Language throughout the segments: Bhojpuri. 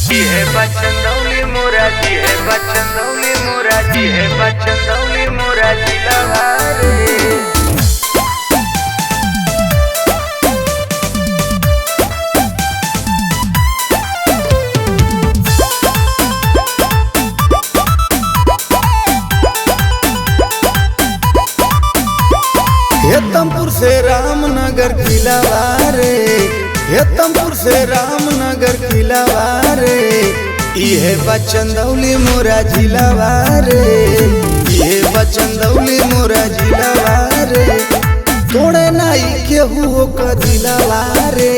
जी है बचंदौली मोरा, जी है बचंदौली मोरा, जी है बचंदौली मोरा जिलावा रे। हेतमपुर से रामनगर किलावा रे, हेतमपुर से रामनगर किलावा रे। इहे बचंदौली मोरा जिलावा रे, इहे बचंदौली मोरा जिलावा रे। तोड़े नाई केहू का दिलावा रे,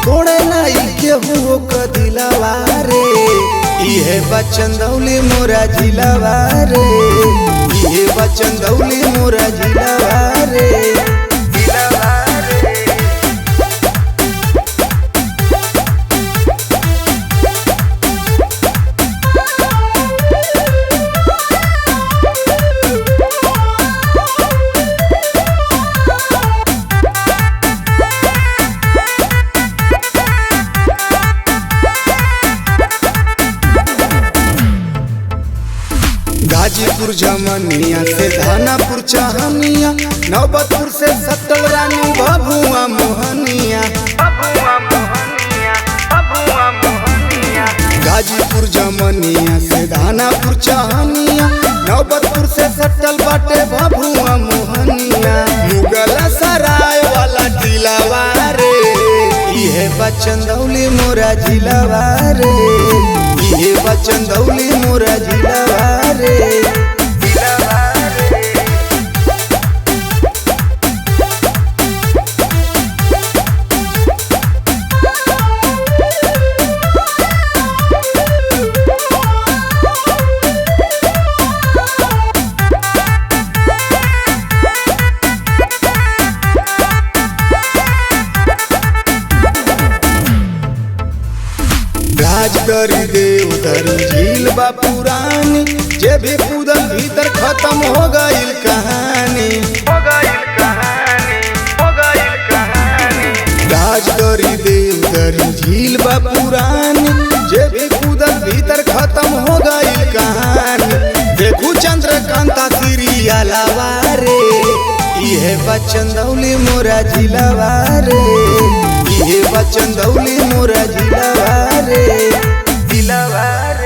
तोड़े नाई केहू का दिलावा रे। इहे बचंदौली मोरा जिलावा रे, इहे बचंदौली मोरा जिलावा रे, जिलावा रे। गाजीपुर जमनिया से धानापुर चाहनिया, नौबतपुर से सत्तल रानी भभुआ मोहनिया, बबुआ मोहनिया, बबुआ मोहनिया। गाजीपुर जमनिया से धानापुर चाहनिया, नौबतपुर से सत्तल बाटे भभुआ मोहनिया। मुगल सराय वाला जिलावा रे, इहे बचंदौली मोरा जिलावा रे, इहे बचंदौली मोरा जिलावा रे, जिलावा रे। राजगरी देवधरी झील बा पुरानी, जे भी कूदल भीतर खत्म हो गईल कहानी, हो गईल कहानी, हो गईल कहानी। राजगरी देवधरी झील बा पुरानी, जे भी कूदल भीतर खत्म हो गईल कहानी। देखू चंद्रकांता सीरियलवा रे, इहे बचंदौली मोरा जिलावा रे, इहे बचंदौली मोरा जिलावा रे, जिलावा रे।